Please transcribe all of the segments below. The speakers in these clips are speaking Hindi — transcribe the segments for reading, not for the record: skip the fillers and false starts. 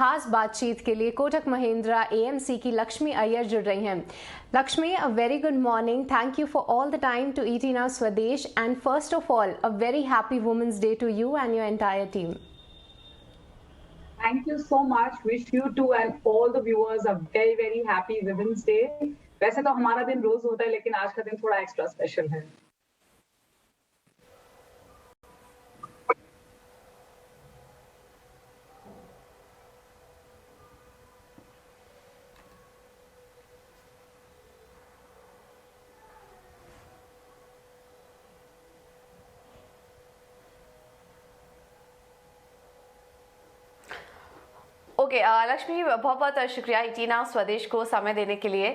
खास बातचीत के लिए कोटक महिंद्रा एएमसी की लक्ष्मी अय्यर जुड़ रही हैं। Lakshmi, a very good morning. Thank you for all the time to ET Now Swadesh, and first of all, a very happy Women's Day to you and your entire team. Thank you so much. Wish you too and all the viewers a very very happy Women's Day. वैसे तो हमारा दिन रोज होता है, लेकिन आज का दिन थोड़ा एक्स्ट्रा स्पेशल है। ओके, लक्ष्मी, बहुत बहुत शुक्रिया ET Now स्वदेश को समय देने के लिए।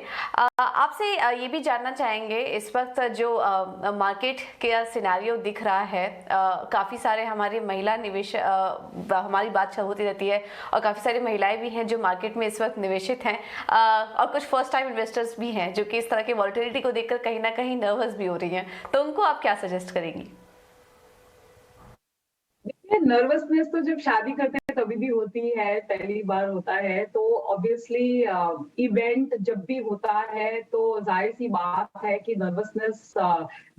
आपसे ये भी जानना चाहेंगे, इस वक्त जो मार्केट का सिनेरियो दिख रहा है, काफ़ी सारे हमारे महिला निवेश, हमारी बात होती रहती है और काफ़ी सारी महिलाएं भी हैं जो मार्केट में इस वक्त निवेशित हैं, और कुछ फर्स्ट टाइम इन्वेस्टर्स भी हैं जो कि इस तरह की वॉलेटिलिटी को देखकर कहीं ना कहीं नर्वस भी हो रही हैं, तो उनको आप क्या सजेस्ट करेंगी? नर्वसनेस तो जब शादी करते हैं तभी भी होती है, पहली बार होता है तो ऑब्वियसली इवेंट जब भी होता है तो जाहिर सी बात है कि नर्वसनेस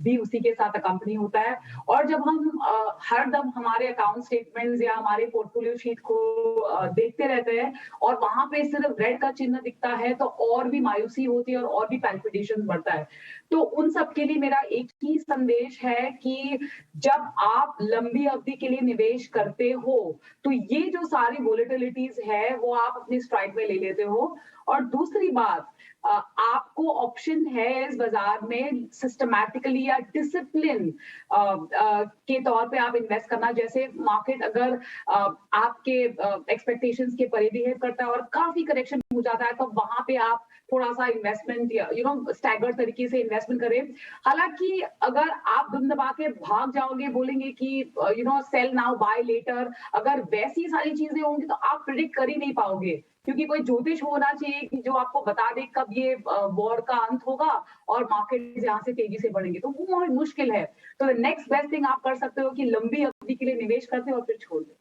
भी उसी के साथ अकम्पनी होता है। और जब हम हर दम हमारे अकाउंट स्टेटमेंट्स या हमारे पोर्टफोलियो शीट को देखते रहते हैं और वहां पे सिर्फ रेड का चिन्ह दिखता है तो और भी मायूसी होती है और भी पैल्पिटेशन बढ़ता है। तो उन सब के लिए मेरा एक ही संदेश है कि जब आप लंबी अवधि के लिए निवेश करते हो तो ये जो सारी वोलेटिलिटीज है वो आप अपने स्ट्राइक में ले लेते हो। और दूसरी बात, आपको ऑप्शन है इस बाजार में सिस्टमैटिकली या डिसिप्लिन के तौर पे आप इन्वेस्ट करना। जैसे मार्केट अगर आपके एक्सपेक्टेशंस के परे बिहेव करता है और काफी करेक्शन हो जाता है तो वहां पे आप थोड़ा सा इन्वेस्टमेंट या स्टैगर्ड तरीके से इन्वेस्टमेंट करें। हालांकि अगर आप दुम दबा के भाग जाओगे, बोलेंगे कि सेल नाउ बाय लेटर, अगर वैसी सारी चीजें होंगी तो आप प्रिडिक्ट कर ही नहीं पाओगे, क्योंकि कोई ज्योतिष होना चाहिए कि जो आपको बता दे कब ये वॉर का अंत होगा और मार्केट यहाँ से तेजी से बढ़ेंगे, तो वो मुश्किल है। तो नेक्स्ट बेस्ट थिंग आप कर सकते हो कि लंबी अवधि के लिए निवेश करते हो और फिर छोड़ दो।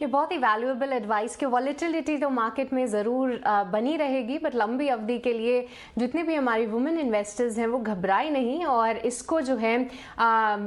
ये बहुत ही वैल्यूएबल एडवाइस कि वॉलेटिलिटी तो मार्केट में ज़रूर बनी रहेगी, बट लंबी अवधि के लिए जितने भी हमारी वुमेन इन्वेस्टर्स हैं वो घबराए नहीं और इसको जो है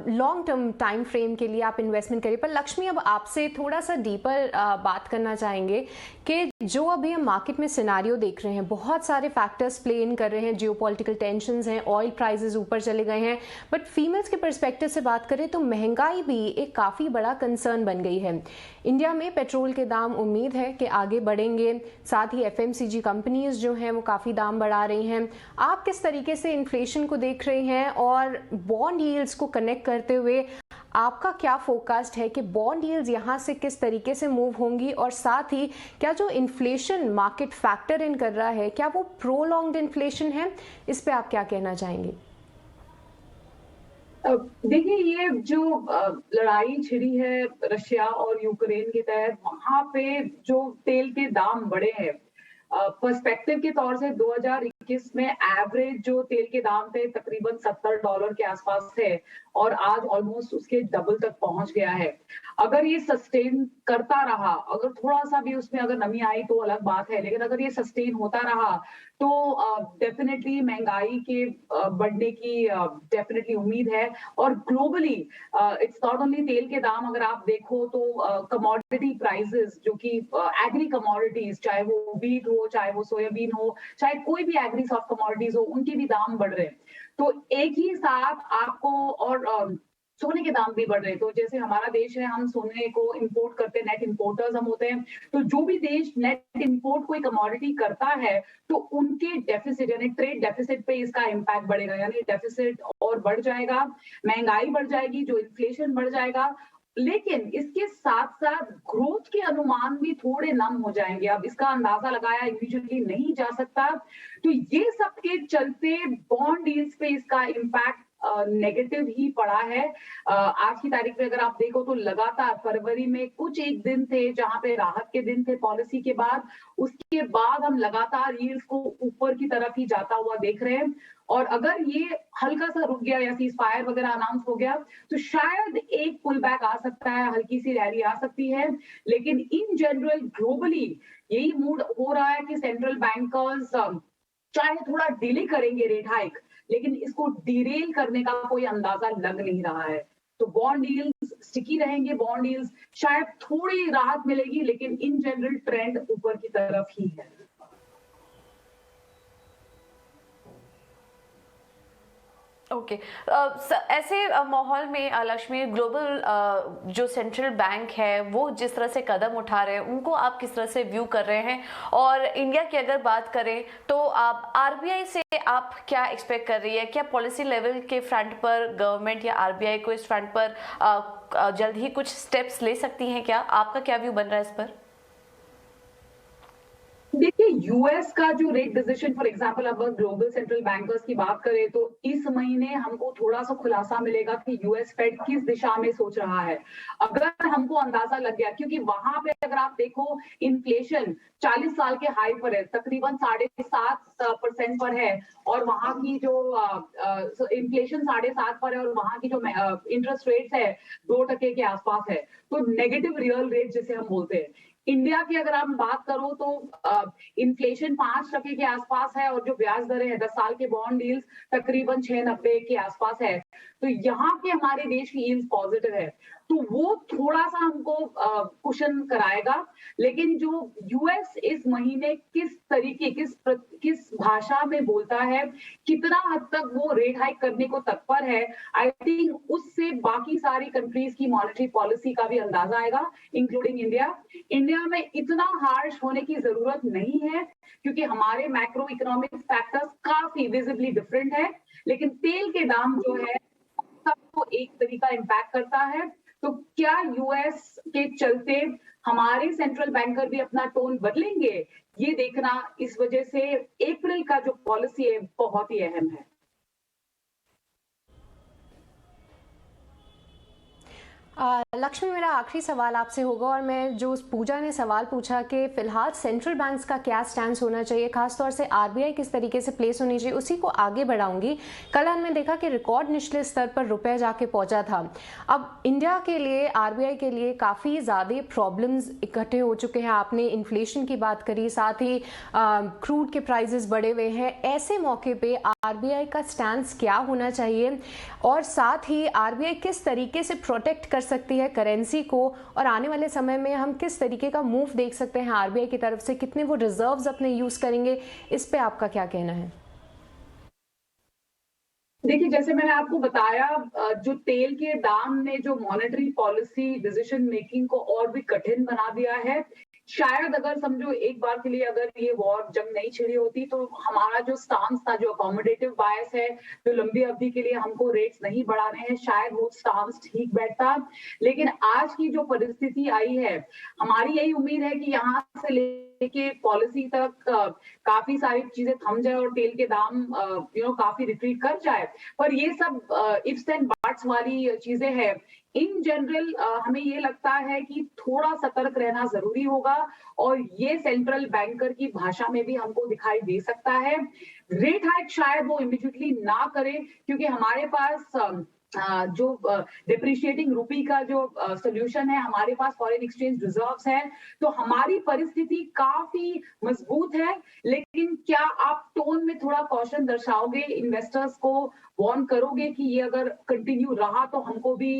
लॉन्ग टर्म टाइम फ्रेम के लिए आप इन्वेस्टमेंट करिए। पर लक्ष्मी, अब आपसे थोड़ा सा डीपर बात करना चाहेंगे कि जो अभी हम मार्केट में सिनारियो देख रहे हैं, बहुत सारे फैक्टर्स प्ले इन कर रहे हैं, जियोपॉलिटिकल टेंशंस हैं, ऑयल प्राइसेस ऊपर चले गए हैं, बट फीमेल्स के पर्सपेक्टिव से बात करें तो महंगाई भी एक काफ़ी बड़ा कंसर्न बन गई है। इंडिया में पेट्रोल के दाम उम्मीद है कि आगे बढ़ेंगे, साथ ही एफएमसीजी कंपनीज जो हैं वो काफ़ी दाम बढ़ा रही हैं। आप किस तरीके से इन्फ्लेशन को देख रहे हैं और बॉन्ड यील्ड्स को कनेक्ट करते हुए आपका क्या फोरकास्ट है कि बॉन्ड यील्ड्स यहाँ से किस तरीके से मूव होंगी, और साथ ही क्या जो इन्फ्लेशन मार्केट फैक्टर इन कर रहा है क्या वो प्रोलॉन्ग्ड इन्फ्लेशन है? इस पे आप क्या कहना चाहेंगे? देखिए, ये जो लड़ाई छिड़ी है रशिया और यूक्रेन के तहत, वहां पे जो तेल के दाम बढ़े हैं, पर्सपेक्टिव के तौर से 2021 में एवरेज जो तेल के दाम थे तकरीबन $70 के आसपास थे और आज ऑलमोस्ट उसके डबल तक पहुंच गया है। अगर ये सस्टेन करता रहा, अगर थोड़ा सा भी उसमें अगर नमी आई तो अलग बात है, लेकिन अगर ये सस्टेन होता रहा तो डेफिनेटली महंगाई के बढ़ने की डेफिनेटली उम्मीद है। और ग्लोबली इट्स नॉट ओनली तेल के दाम, अगर आप देखो तो कमोडिटी प्राइसेस जो कि एग्री कमोडिटीज, चाहे वो व्हीट हो, चाहे वो सोयाबीन हो, चाहे कोई भी एग्री सॉफ्ट कमोडिटीज हो, उनके भी दाम बढ़ रहे हैं। तो एक ही साथ आपको, और सोने के दाम भी बढ़ रहे हैं। तो जैसे हमारा देश है, हम सोने को इंपोर्ट करते हैं, नेट इंपोर्टर्स हम होते हैं। तो जो भी देश नेट इंपोर्ट कोई कमोडिटी करता है तो उनके डेफिसिट यानी ट्रेड डेफिसिट पे इसका इम्पैक्ट बढ़ेगा, यानी डेफिसिट और बढ़ जाएगा, महंगाई बढ़ जाएगी, जो इन्फ्लेशन बढ़ जाएगा। लेकिन इसके साथ साथ ग्रोथ के अनुमान भी थोड़े नम हो जाएंगे। अब इसका अंदाजा लगाया इमीडिएटली नहीं जा सकता। तो ये सब के चलते बॉन्ड यील्ड्स पे इसका इम्पैक्ट नेगेटिव ही पड़ा है। आज की तारीख में अगर आप देखो तो लगातार फरवरी में कुछ एक दिन थे जहां पे राहत के दिन थे पॉलिसी के बाद, उसके बाद हम लगातार यील्ड्स को ऊपर की तरफ ही जाता हुआ देख रहे हैं। और अगर ये हल्का सा रुक गया या सीज फायर वगैरह अनाउंस हो गया तो शायद एक पुल बैक आ सकता है, हल्की सी रैली आ सकती है। लेकिन इन जनरल ग्लोबली यही मूड हो रहा है कि सेंट्रल बैंकर्स चाहे थोड़ा डिले करेंगे रेट हाइक, लेकिन इसको डिरेल करने का कोई अंदाजा लग नहीं रहा है। तो बॉन्ड यील्ड्स स्टिकी रहेंगे, बॉन्ड यील्ड्स शायद थोड़ी राहत मिलेगी, लेकिन इन जनरल ट्रेंड ऊपर की तरफ ही है। ओके ऐसे माहौल में लक्ष्मी, ग्लोबल जो सेंट्रल बैंक है वो जिस तरह से कदम उठा रहे हैं उनको आप किस तरह से व्यू कर रहे हैं? और इंडिया की अगर बात करें तो आप आरबीआई से आप क्या एक्सपेक्ट कर रही है? क्या पॉलिसी लेवल के फ्रंट पर गवर्नमेंट या आरबीआई को इस फ्रंट पर जल्द ही कुछ स्टेप्स ले सकती हैं क्या? आपका क्या व्यू बन रहा है इस पर? देखिए, यूएस का जो रेट डिसीजन फॉर एग्जांपल अगर ग्लोबल सेंट्रल बैंकर्स की बात करें तो इस महीने हमको थोड़ा सा खुलासा मिलेगा कि यूएस फेड किस दिशा में सोच रहा है। अगर हमको अंदाजा लग गया, क्योंकि वहां पे अगर आप देखो इन्फ्लेशन 40 साल के हाई पर है, तकरीबन 7.5% पर है, और वहां की जो इन्फ्लेशन 7.5 पर है और वहां की जो इंटरेस्ट रेट्स है 2% के आसपास है, तो नेगेटिव रियल रेट जिसे हम बोलते हैं। इंडिया की अगर हम बात करो तो इन्फ्लेशन 5% के आसपास है और जो ब्याज दरें हैं 10 साल के बॉन्ड यील्ड्स तकरीबन 6.90 के आसपास है। तो यहाँ के हमारे देश की यील्ड्स पॉजिटिव है, तो वो थोड़ा सा हमको कुशन कराएगा। लेकिन जो यूएस इस महीने किस तरीके किस भाषा में बोलता है, कितना हद तक वो रेट हाइक करने को तत्पर है, आई थिंक उससे बाकी सारी कंट्रीज की मॉनेटरी पॉलिसी का भी अंदाजा आएगा, इंक्लूडिंग इंडिया। इंडिया में इतना हार्श होने की जरूरत नहीं है क्योंकि हमारे मैक्रो इकोनॉमिक फैक्टर्स काफी विजिबली डिफरेंट है, लेकिन तेल के दाम जो है सबको एक तरीका इम्पैक्ट करता है। तो क्या यूएस के चलते हमारे सेंट्रल बैंकर भी अपना टोन बदलेंगे, ये देखना इस वजह से अप्रैल का जो पॉलिसी है बहुत ही अहम है। लक्ष्मी, मेरा आखिरी सवाल आपसे होगा, और मैं जो पूजा ने सवाल पूछा कि फिलहाल सेंट्रल बैंक्स का क्या स्टैंड होना चाहिए, खासतौर से आरबीआई किस तरीके से प्लेस होनी चाहिए, उसी को आगे बढ़ाऊंगी। कल हमने देखा कि रिकॉर्ड निचले स्तर पर रुपए जाके पहुंचा था। अब इंडिया के लिए, आरबीआई के लिए काफ़ी ज़्यादा प्रॉब्लम्स इकट्ठे हो चुके हैं। आपने इन्फ्लेशन की बात करी, साथ ही क्रूड के प्राइजेस बढ़े हुए हैं। ऐसे मौके पे आरबीआई का स्टैंड क्या होना चाहिए, और साथ ही आरबीआई किस तरीके से प्रोटेक्ट कर सकती है करेंसी को, और आने वाले समय में हम किस तरीके का मूव देख सकते हैं आरबीआई की तरफ से, कितने वो रिजर्व्स अपने यूज करेंगे, इस पे आपका क्या कहना है? देखिए, जैसे मैंने आपको बताया, जो तेल के दाम ने जो मॉनेटरी पॉलिसी डिसीजन मेकिंग को और भी कठिन बना दिया है। शायद अगर समझो एक बार के लिए अगर ये वॉर जंग नहीं छिड़ी होती तो हमारा जो स्टांस था, जो अकोमोडेटिव बायस है, जो लंबी अवधि के लिए हमको रेट्स नहीं बढ़ाने हैं, शायद वो स्टांस ठीक बैठता। लेकिन आज की जो परिस्थिति आई है, हमारी यही उम्मीद है कि यहाँ से लेके पॉलिसी तक काफी सारी चीजें थम जाए और तेल के दाम काफी रिट्रीट कर जाए। पर ये सब इफ्स एंड बट्स वाली चीजें हैं। इन जनरल हमें ये लगता है कि थोड़ा सतर्क रहना जरूरी होगा, और ये सेंट्रल बैंकर की भाषा में भी हमको दिखाई दे सकता है। रेट हाइक शायद वो इमीडिएटली ना करे, क्योंकि हमारे पास जो डिप्रिशिएटिंग रूपी का जो सोल्यूशन है, हमारे पास फॉरेन एक्सचेंज रिजर्व्स है, तो हमारी परिस्थिति काफी मजबूत है। लेकिन क्या आप टोन में थोड़ा कॉशन दर्शाओगे, इन्वेस्टर्स को वार्न करोगे कि ये अगर कंटिन्यू रहा तो हमको भी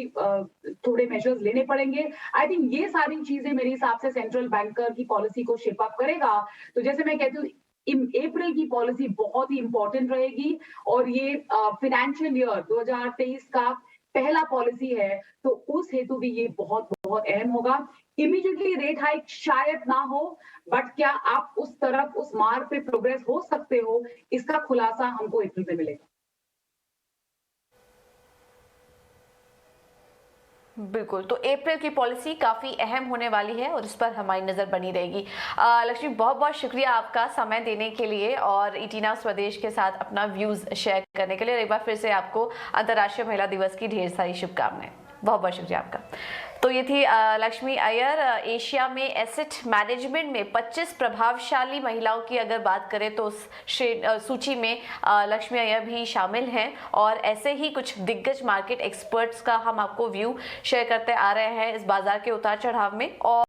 थोड़े मेजर्स लेने पड़ेंगे? आई थिंक ये सारी चीजें मेरे हिसाब से सेंट्रल बैंकर की पॉलिसी को शेप अप करेगा। तो जैसे मैं कहती हूँ, अप्रैल की पॉलिसी बहुत ही इंपॉर्टेंट रहेगी, और ये फाइनेंशियल ईयर 2023 का पहला पॉलिसी है, तो उस हेतु भी ये बहुत बहुत अहम होगा। इमीडिएटली रेट हाइक शायद ना हो, बट क्या आप उस तरफ, उस मार्ग पे प्रोग्रेस हो सकते हो, इसका खुलासा हमको अप्रैल में मिलेगा। बिल्कुल, तो अप्रैल की पॉलिसी काफी अहम होने वाली है और इस पर हमारी नजर बनी रहेगी। लक्ष्मी, बहुत बहुत शुक्रिया आपका समय देने के लिए और इटीना स्वदेश के साथ अपना व्यूज शेयर करने के लिए। और एक बार फिर से आपको अंतर्राष्ट्रीय महिला दिवस की ढेर सारी शुभकामनाएं। बहुत बहुत शुक्रिया आपका। तो ये थी लक्ष्मी अय्यर। एशिया में एसेट मैनेजमेंट में 25 प्रभावशाली महिलाओं की अगर बात करें तो उस सूची में लक्ष्मी अय्यर भी शामिल हैं। और ऐसे ही कुछ दिग्गज मार्केट एक्सपर्ट्स का हम आपको व्यू शेयर करते आ रहे हैं इस बाजार के उतार चढ़ाव में। और